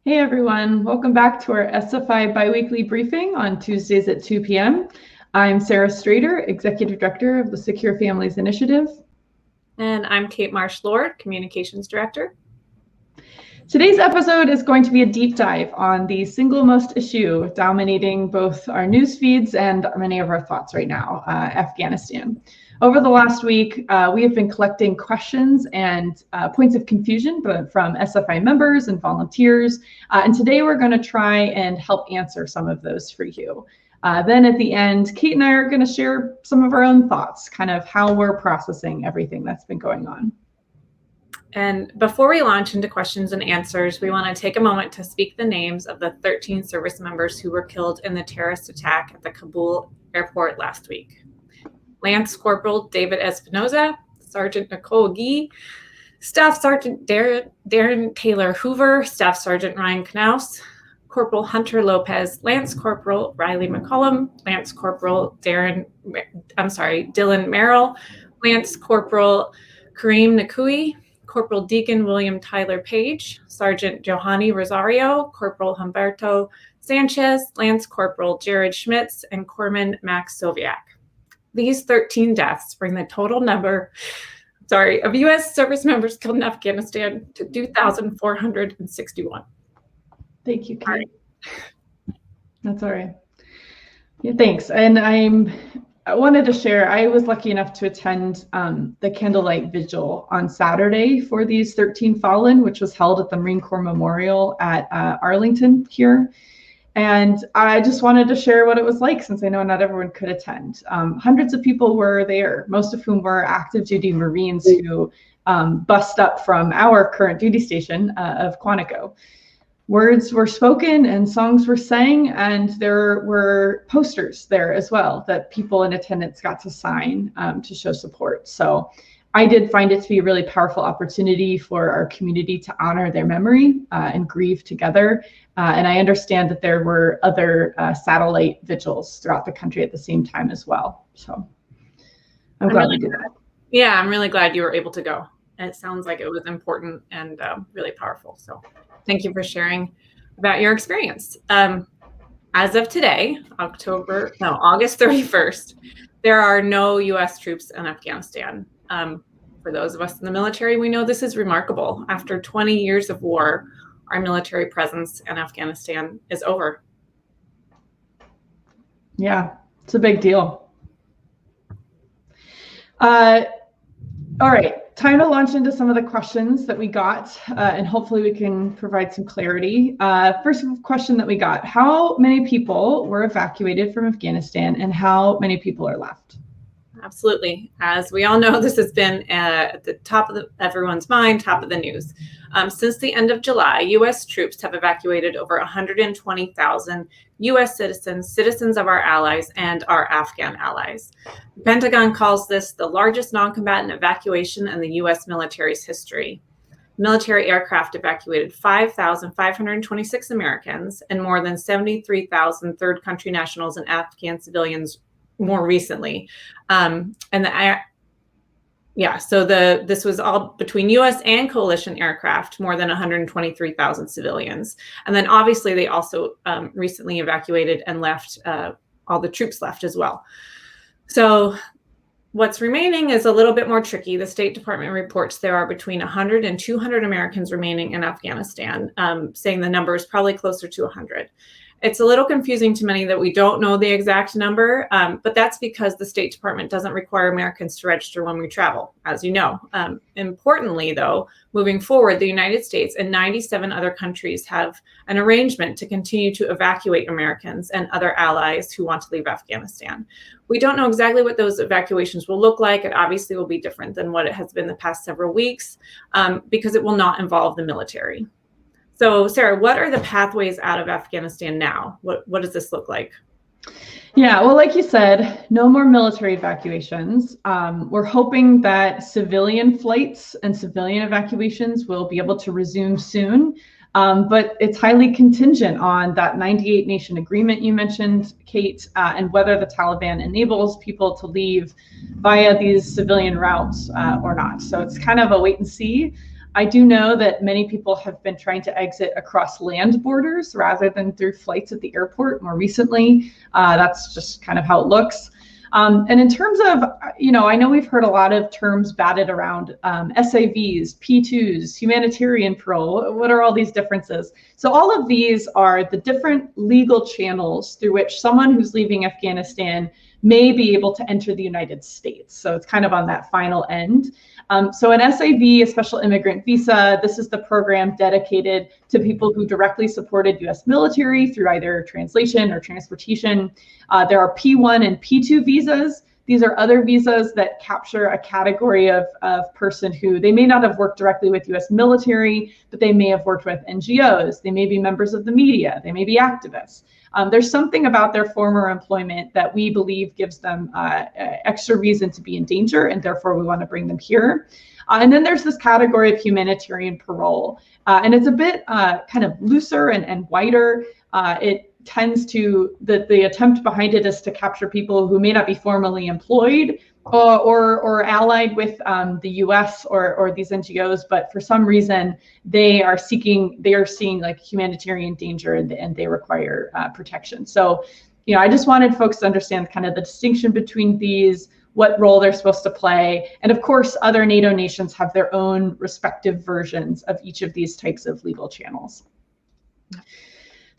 Hey everyone, welcome back to our SFI Biweekly briefing on Tuesdays at 2 p.m. I'm Sarah Strader, Executive Director of the Secure Families Initiative. And I'm Kate Marsh-Lord, Communications Director. Today's episode is going to be a deep dive on the single most issue dominating both our news feeds and many of our thoughts right now, Afghanistan. Over the last week, we have been collecting questions and points of confusion from SFI members and volunteers. And today we're going to try and help answer some of those for you. Then at the end, Kate and I are going to share some of our own thoughts, kind of how we're processing everything that's been going on. And before we launch into questions and answers, we want to take a moment to speak the names of the 13 service members who were killed in the terrorist attack at the Kabul airport last week. Lance Corporal David Espinoza, Sergeant Nicole Gee, Staff Sergeant Darren Taylor Hoover, Staff Sergeant Ryan Knaus, Corporal Hunter Lopez, Lance Corporal Riley McCollum, Lance Corporal Dylan Merrill, Lance Corporal Kareem Nakui, Corporal Deacon William Tyler Page, Sergeant Johanny Rosario, Corporal Humberto Sanchez, Lance Corporal Jared Schmitz, and Corpsman Max Soviak. These 13 deaths bring the total number of U.S. service members killed in Afghanistan to 2,461. Thank you, Kate. Right. That's all right. Yeah, thanks. And I wanted to share, I was lucky enough to attend the candlelight vigil on Saturday for these 13 fallen, which was held at the Marine Corps Memorial at Arlington here. And I just wanted to share what it was like, since I know not everyone could attend. Hundreds of people were there, most of whom were active duty Marines who bussed up from our current duty station of Quantico. Words were spoken and songs were sang, and there were posters there as well that people in attendance got to sign to show support. So I did find it to be a really powerful opportunity for our community to honor their memory and grieve together. And I understand that there were other satellite vigils throughout the country at the same time as well. So I'm glad we did that. Yeah, I'm really glad you were able to go. And it sounds like it was important and really powerful. So thank you for sharing about your experience. As of today, August 31st, there are no U.S. troops in Afghanistan. For those of us in the military, we know this is remarkable. After 20 years of war, our military presence in Afghanistan is over. Yeah, it's a big deal. All right, time to launch into some of the questions that we got, and hopefully we can provide some clarity. First question that we got: how many people were evacuated from Afghanistan and how many people are left? Absolutely. As we all know, this has been at the top of everyone's mind, top of the news. Since the end of July, U.S. troops have evacuated over 120,000 U.S. citizens of our allies and our Afghan allies. The Pentagon calls this the largest non-combatant evacuation in the U.S. military's history. Military aircraft evacuated 5,526 Americans and more than 73,000 third country nationals and Afghan civilians more recently. This was all between U.S. and coalition aircraft, more than 123,000 civilians. And then obviously they also recently evacuated and left, all the troops left as well. So what's remaining is a little bit more tricky. The State Department reports there are between 100 and 200 Americans remaining in Afghanistan, saying the number is probably closer to 100. It's a little confusing to many that we don't know the exact number, but that's because the State Department doesn't require Americans to register when we travel, as you know. Importantly, though, moving forward, the United States and 97 other countries have an arrangement to continue to evacuate Americans and other allies who want to leave Afghanistan. We don't know exactly what those evacuations will look like. It obviously will be different than what it has been the past several weeks, because it will not involve the military. So, Sarah, what are the pathways out of Afghanistan now? What does this look like? Yeah, well, like you said, no more military evacuations. We're hoping that civilian flights and civilian evacuations will be able to resume soon. But it's highly contingent on that 98 nation agreement you mentioned, Kate, and whether the Taliban enables people to leave via these civilian routes or not. So it's kind of a wait and see. I do know that many people have been trying to exit across land borders rather than through flights at the airport more recently. That's just kind of how it looks. And in terms of, I know we've heard a lot of terms batted around, SAVs, P2s, humanitarian parole. What are all these differences? So all of these are the different legal channels through which someone who's leaving Afghanistan may be able to enter the United States. So it's kind of on that final end. So an SAV, a special immigrant visa, this is the program dedicated to people who directly supported US military through either translation or transportation. There are P1 and P2 visas. These are other visas that capture a category of person who they may not have worked directly with US military, but they may have worked with NGOs. They may be members of the media. They may be activists. There's something about their former employment that we believe gives them extra reason to be in danger, and therefore we want to bring them here. And then there's this category of humanitarian parole, and it's a bit kind of looser and wider. It tends to, the attempt behind it is to capture people who may not be formally employed or allied with the US or these NGOs, but for some reason they are seeing like humanitarian danger and they require protection. So, I just wanted folks to understand kind of the distinction between these, what role they're supposed to play. And of course, other NATO nations have their own respective versions of each of these types of legal channels.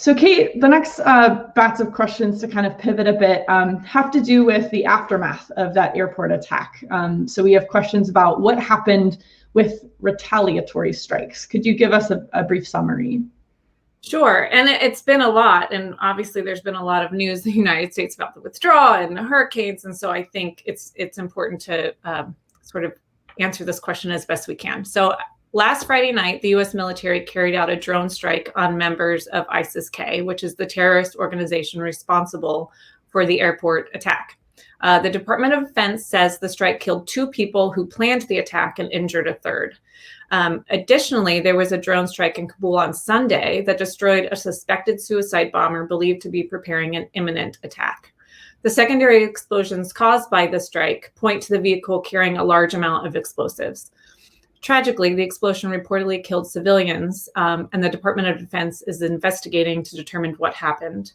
So Kate, the next batch of questions to kind of pivot a bit have to do with the aftermath of that airport attack. So we have questions about what happened with retaliatory strikes. Could you give us a brief summary? Sure, and it's been a lot, and obviously there's been a lot of news in the United States about the withdrawal and the hurricanes, and so I think it's important to sort of answer this question as best we can. So last Friday night, the U.S. military carried out a drone strike on members of ISIS-K, which is the terrorist organization responsible for the airport attack. The Department of Defense says the strike killed 2 people who planned the attack and injured a third. Additionally, there was a drone strike in Kabul on Sunday that destroyed a suspected suicide bomber believed to be preparing an imminent attack. The secondary explosions caused by the strike point to the vehicle carrying a large amount of explosives. Tragically, the explosion reportedly killed civilians, and the Department of Defense is investigating to determine what happened.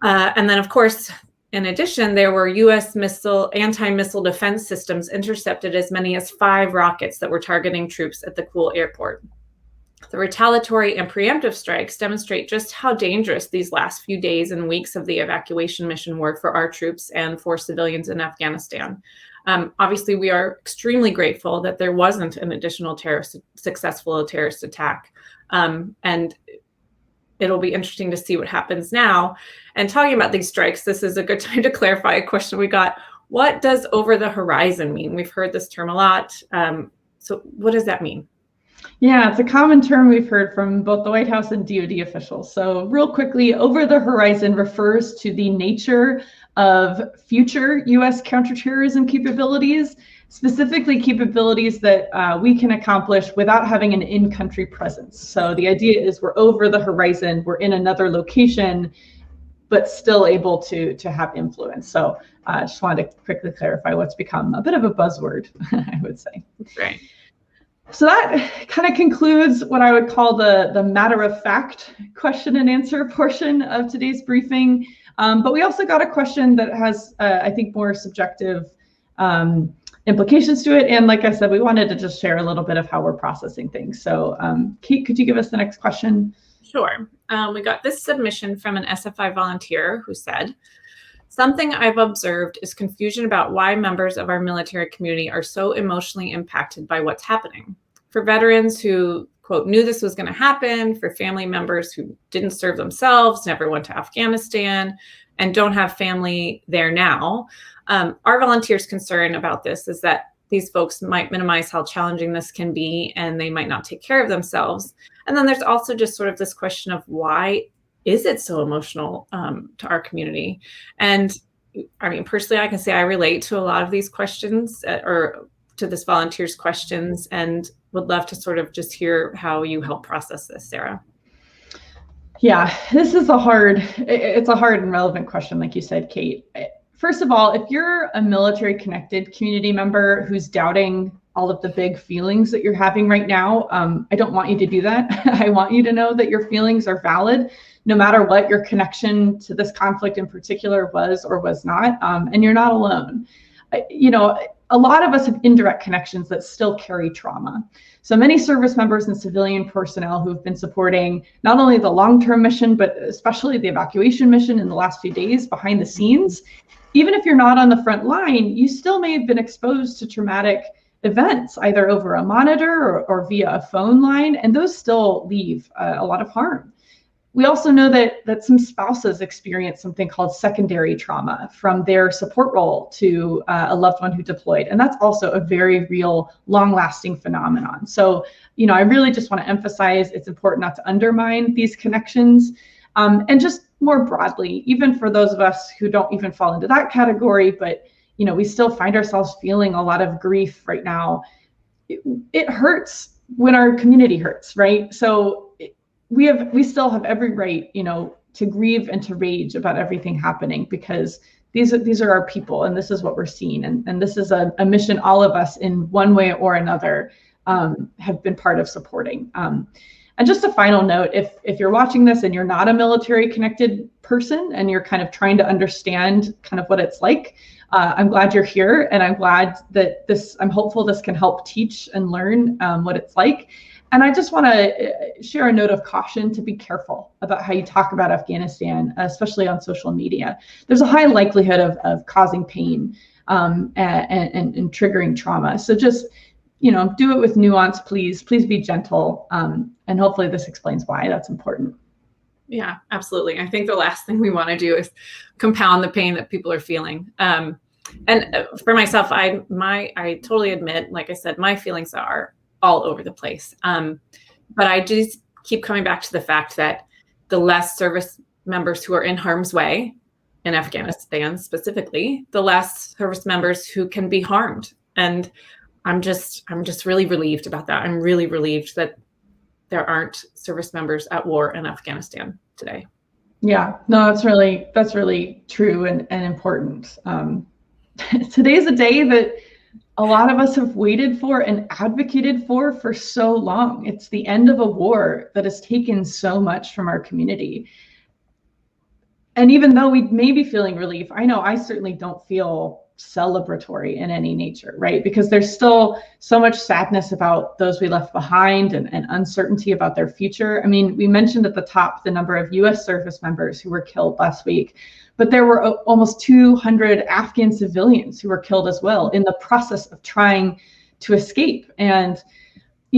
And then, of course, in addition, there were U.S. anti-missile defense systems intercepted as many as 5 rockets that were targeting troops at the Kabul airport. The retaliatory and preemptive strikes demonstrate just how dangerous these last few days and weeks of the evacuation mission were for our troops and for civilians in Afghanistan. Obviously, we are extremely grateful that there wasn't an additional successful terrorist attack. And it'll be interesting to see what happens now. And talking about these strikes, this is a good time to clarify a question we got. What does over the horizon mean? We've heard this term a lot. So what does that mean? Yeah, it's a common term we've heard from both the White House and DoD officials. So real quickly, over the horizon refers to the nature of future U.S. counterterrorism capabilities, specifically capabilities that we can accomplish without having an in-country presence. So the idea is we're over the horizon, we're in another location, but still able to have influence. So I just wanted to quickly clarify what's become a bit of a buzzword, I would say. Right. So that kind of concludes what I would call the matter-of-fact question and answer portion of today's briefing. But we also got a question that has, I think, more subjective implications to it. And like I said, we wanted to just share a little bit of how we're processing things. So Kate, could you give us the next question? Sure. We got this submission from an SFI volunteer who said, "Something I've observed is confusion about why members of our military community are so emotionally impacted by what's happening. For veterans who, quote, knew this was going to happen, for family members who didn't serve themselves, never went to Afghanistan, and don't have family there now. Our volunteers' concern about this is that these folks might minimize how challenging this can be, and they might not take care of themselves. And then there's also just sort of this question of why is it so emotional to our community? And I mean, personally, I can say I relate to a lot of these questions or to this volunteer's questions, and would love to sort of just hear how you help process this, Sarah. Yeah, this is it's a hard and relevant question, like you said, Kate. First of all, if you're a military connected community member who's doubting all of the big feelings that you're having right now. I don't want you to do that. I want you to know that your feelings are valid, no matter what your connection to this conflict in particular was or was not, and you're not alone. A lot of us have indirect connections that still carry trauma. So many service members and civilian personnel who've been supporting not only the long-term mission, but especially the evacuation mission in the last few days behind the scenes. Even if you're not on the front line, you still may have been exposed to traumatic events, either over a monitor or via a phone line, and those still leave a lot of harm. We also know that some spouses experience something called secondary trauma from their support role to a loved one who deployed. And that's also a very real, long-lasting phenomenon. So, I really just want to emphasize it's important not to undermine these connections. And just more broadly, even for those of us who don't even fall into that category, but, we still find ourselves feeling a lot of grief right now. It hurts when our community hurts, right? So we still have every right, to grieve and to rage about everything happening, because these are our people, and this is what we're seeing, and this is a mission all of us in one way or another have been part of supporting. And just a final note, if you're watching this and you're not a military connected person and you're kind of trying to understand kind of what it's like, I'm glad you're here, and I'm glad that I'm hopeful this can help teach and learn what it's like. And I just want to share a note of caution to be careful about how you talk about Afghanistan, especially on social media. There's a high likelihood of causing pain and triggering trauma. So just, do it with nuance, please. Please be gentle. And hopefully this explains why that's important. Yeah, absolutely. I think the last thing we want to do is compound the pain that people are feeling. And for myself, I totally admit, like I said, my feelings are all over the place. But I just keep coming back to the fact that the less service members who are in harm's way in Afghanistan specifically, the less service members who can be harmed. And I'm just really relieved about that. I'm really relieved that there aren't service members at war in Afghanistan today. Yeah, no, that's really true and important. Today's a day that a lot of us have waited for and advocated for so long. It's the end of a war that has taken so much from our community. And even though we may be feeling relief, I know I certainly don't feel celebratory in any nature, right? Because there's still so much sadness about those we left behind and uncertainty about their future. I mean, we mentioned at the top the number of US service members who were killed last week, but there were almost 200 Afghan civilians who were killed as well in the process of trying to escape. And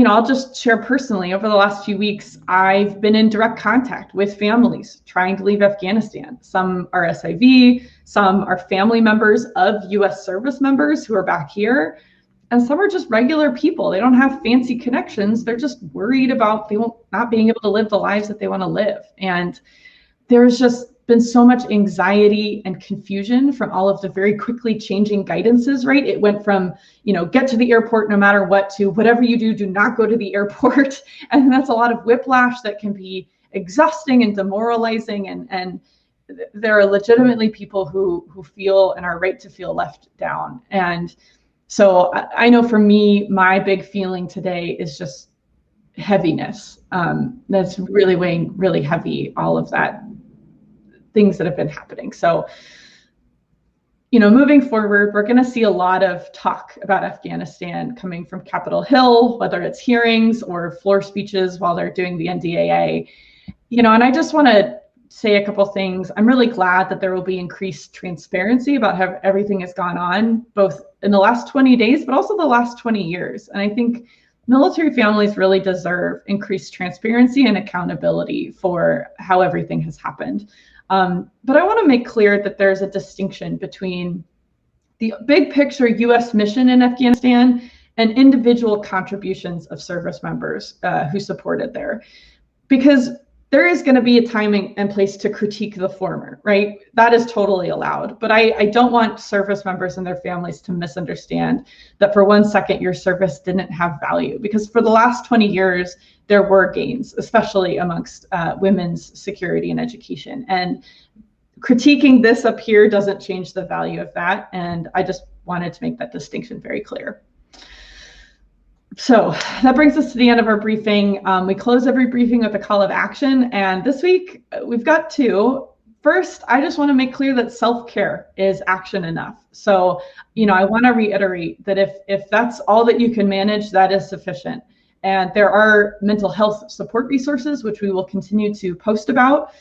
I'll just share personally, over the last few weeks, I've been in direct contact with families trying to leave Afghanistan. Some are SIV, some are family members of US service members who are back here, and some are just regular people. They don't have fancy connections. They're just worried about not being able to live the lives that they want to live. And there's just been so much anxiety and confusion from all of the very quickly changing guidances, right? It went from, get to the airport no matter what, to whatever you do not go to the airport. And that's a lot of whiplash that can be exhausting and demoralizing. And there are legitimately people who feel and are right to feel left down. And so I know for me, my big feeling today is just heaviness. That's really weighing really heavy, all of that things that have been happening. So, moving forward, we're going to see a lot of talk about Afghanistan coming from Capitol Hill, whether it's hearings or floor speeches while they're doing the NDAA. And I just want to say a couple things. I'm really glad that there will be increased transparency about how everything has gone on, both in the last 20 days, but also the last 20 years. And I think military families really deserve increased transparency and accountability for how everything has happened. But I want to make clear that there's a distinction between the big picture US mission in Afghanistan and individual contributions of service members who supported there. Because there is going to be a time and place to critique the former, right? That is totally allowed. But I don't want service members and their families to misunderstand that for 1 second your service didn't have value. Because for the last 20 years, there were gains, especially amongst women's security and education. And critiquing this up here doesn't change the value of that. And I just wanted to make that distinction very clear. So that brings us to the end of our briefing. We close every briefing with a call of action. And this week we've got two. First, I just want to make clear that self-care is action enough. So, I want to reiterate that if that's all that you can manage, that is sufficient. And there are mental health support resources, which we will continue to post about.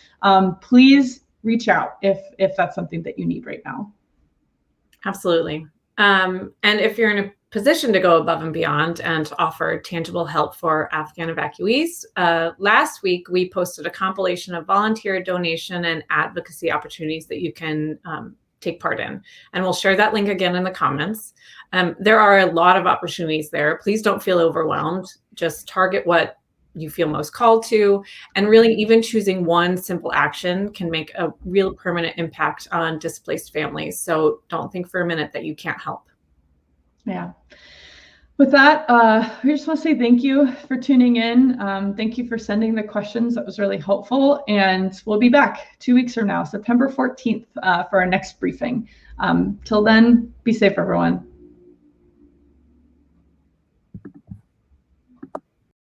Please reach out if that's something that you need right now. Absolutely. And if you're in a position to go above and beyond and offer tangible help for Afghan evacuees, last week we posted a compilation of volunteer donation and advocacy opportunities that you can take part in. And we'll share that link again in the comments. There are a lot of opportunities there. Please don't feel overwhelmed. Just target what you feel most called to. And really, even choosing one simple action can make a real permanent impact on displaced families. So don't think for a minute that you can't help. Yeah. With that, we just want to say thank you for tuning in. Thank you for sending the questions. That was really helpful. And we'll be back 2 weeks from now, September 14th, for our next briefing. Till then, be safe, everyone.